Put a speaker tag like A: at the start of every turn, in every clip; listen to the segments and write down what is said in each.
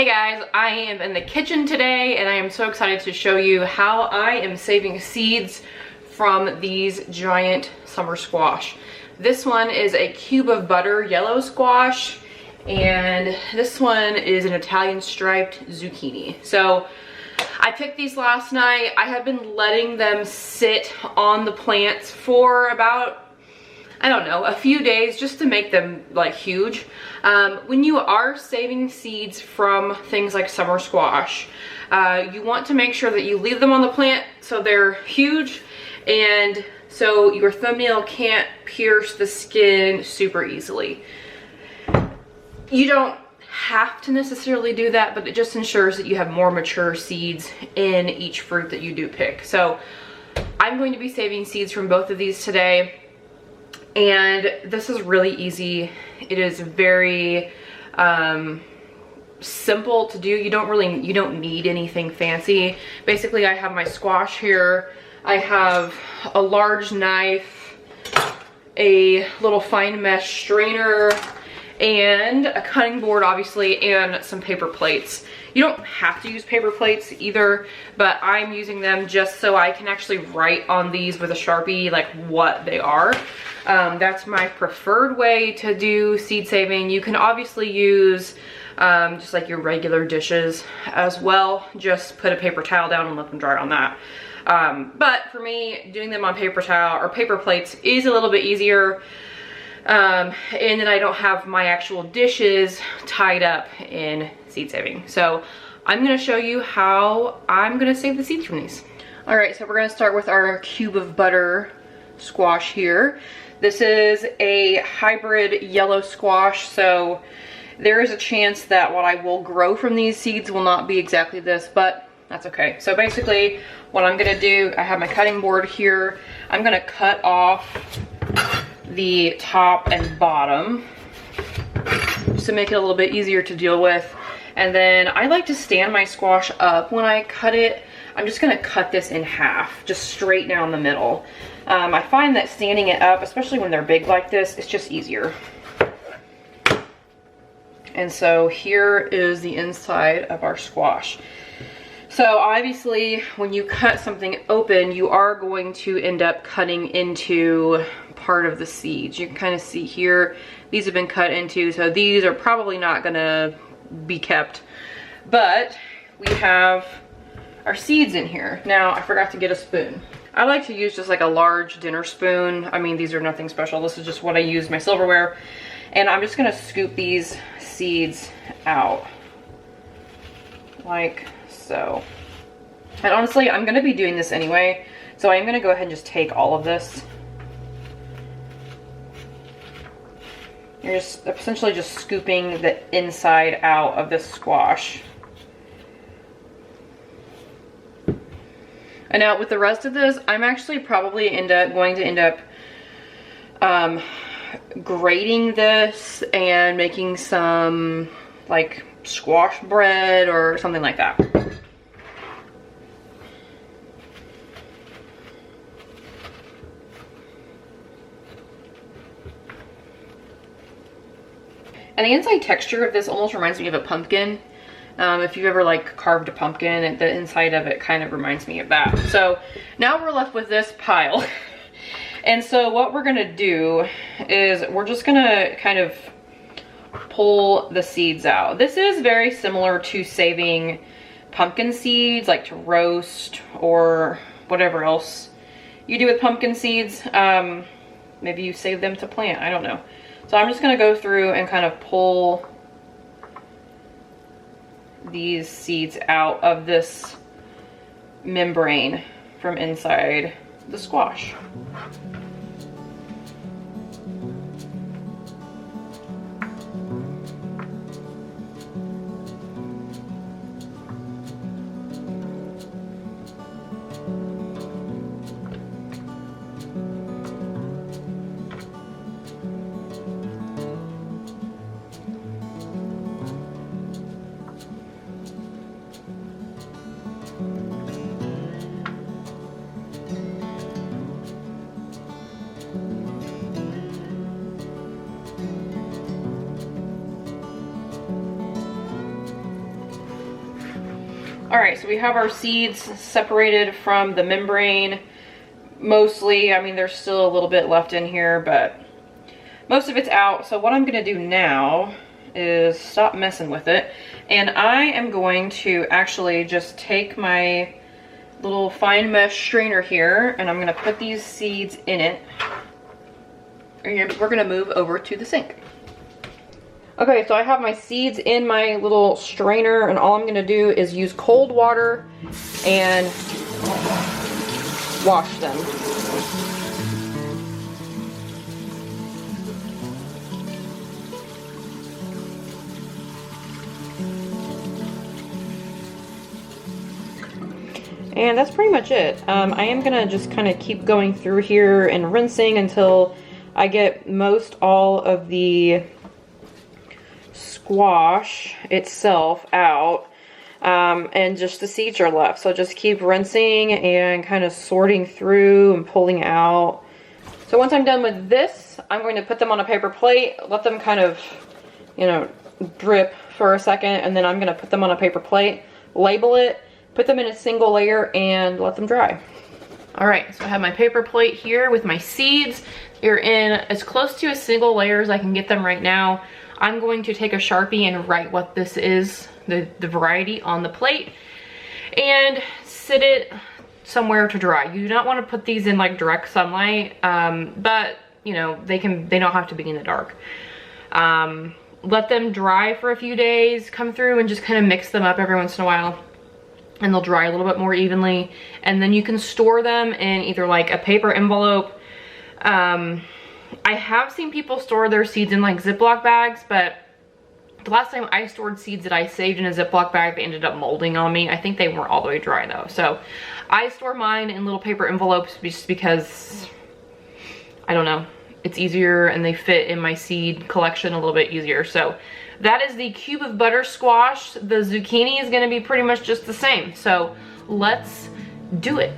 A: Hey guys, I am in the kitchen today and I am so excited to show you how I am saving seeds from these giant summer squash. This one is a cube of butter yellow squash and this one is an Italian striped zucchini. So I picked these last night. I have been letting them sit on the plants for about, I don't know, a few days just to make them like huge. When you are saving seeds from things like summer squash, you want to make sure that you leave them on the plant so they're huge and so your thumbnail can't pierce the skin super easily. You don't have to necessarily do that, but it just ensures that you have more mature seeds in each fruit that you do pick. So I'm going to be saving seeds from both of these today. And this is really easy. It is very simple to do. You don't need anything fancy. Basically, I have my squash here. I have a large knife, a little fine mesh strainer, and a cutting board, obviously, and some paper plates. You don't have to use paper plates either, but I'm using them just so I can actually write on these with a Sharpie like what they are. That's my preferred way to do seed saving. You can obviously use just like your regular dishes as well. Just put a paper towel down and let them dry on that. But for me, doing them on paper towel or paper plates is a little bit easier. And then I don't have my actual dishes tied up in seed saving. So I'm going to show you how I'm going to save the seeds from these. All right, so we're going to start with our cube of butter squash here. This is a hybrid yellow squash, so there is a chance that what I will grow from these seeds will not be exactly this, but that's okay. So basically what I'm going to do, I have my cutting board here. I'm going to cut off the top and bottom just to make it a little bit easier to deal with. And then I like to stand my squash up when I cut it. I'm just gonna cut this in half, just straight down the middle. I find that standing it up, especially when they're big like this, it's just easier. And so here is the inside of our squash. So obviously when you cut something open, you are going to end up cutting into part of the seeds. You can kind of see here, these have been cut into, so these are probably not gonna be kept. But we have our seeds in here. Now, I forgot to get a spoon. I like to use just like a large dinner spoon. I mean, these are nothing special. This is just what I use, my silverware. And I'm just gonna scoop these seeds out like so. And honestly, I'm gonna be doing this anyway, so I'm gonna go ahead and just take all of this. You're just essentially just scooping the inside out of this squash. And now with the rest of this, I'm actually probably going to end up grating this and making some like squash bread or something like that. And the inside texture of this almost reminds me of a pumpkin. If you've ever like carved a pumpkin, the inside of it kind of reminds me of that. So now we're left with this pile. And so what we're gonna do is we're just gonna kind of pull the seeds out. This is very similar to saving pumpkin seeds, like to roast or whatever else you do with pumpkin seeds. Maybe you save them to plant, I don't know. So I'm just gonna go through and kind of pull these seeds out of this membrane from inside the squash. All right, so we have our seeds separated from the membrane mostly. I mean, there's still a little bit left in here, but most of it's out. So what I'm gonna do now is stop messing with it. And I am going to actually just take my little fine mesh strainer here, and I'm gonna put these seeds in it. And we're gonna move over to the sink. Okay, so I have my seeds in my little strainer, and all I'm gonna do is use cold water and wash them. And that's pretty much it. I am gonna just kind of keep going through here and rinsing until I get most all of the squash itself out, and just the seeds are left. So just keep rinsing and kind of sorting through and pulling out. So once I'm done with this, I'm going to put them on a paper plate, let them kind of, you know, drip for a second, and then I'm going to put them on a paper plate, label it, put them in a single layer, and let them dry. All right, so I have my paper plate here with my seeds. They're in as close to a single layer as I can get them right now. I'm going to take a Sharpie and write what this is, the variety on the plate, and sit it somewhere to dry. You do not want to put these in like direct sunlight, but you know, they don't have to be in the dark. Let them dry for a few days, come through and just kind of mix them up every once in a while, and they'll dry a little bit more evenly. And then you can store them in either like a paper envelope. I have seen people store their seeds in like Ziploc bags, but the last time I stored seeds that I saved in a Ziploc bag, they ended up molding on me. I think they weren't all the way dry though. So I store mine in little paper envelopes just because, I don't know, it's easier and they fit in my seed collection a little bit easier. So that is the cube of butter squash. The zucchini is gonna be pretty much just the same. So let's do it.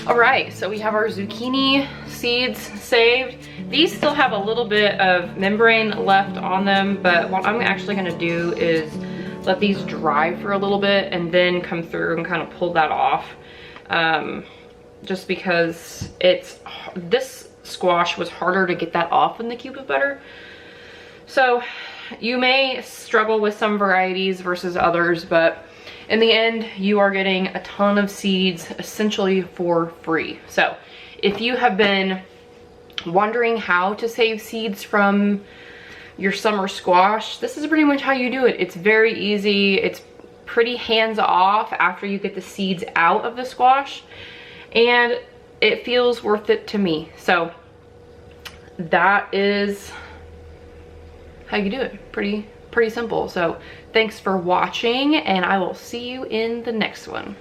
A: All right, so we have our zucchini seeds saved. These still have a little bit of membrane left on them, but what I'm actually gonna do is let these dry for a little bit and then come through and kind of pull that off. Just because this squash was harder to get that off than the cube of butter. So you may struggle with some varieties versus others, but in the end, you are getting a ton of seeds essentially for free. So if you have been wondering how to save seeds from your summer squash, this is pretty much how you do it. It's very easy. It's pretty hands-off after you get the seeds out of the squash, and it feels worth it to me. So that is how you do it. Pretty simple. So thanks for watching, and I will see you in the next one.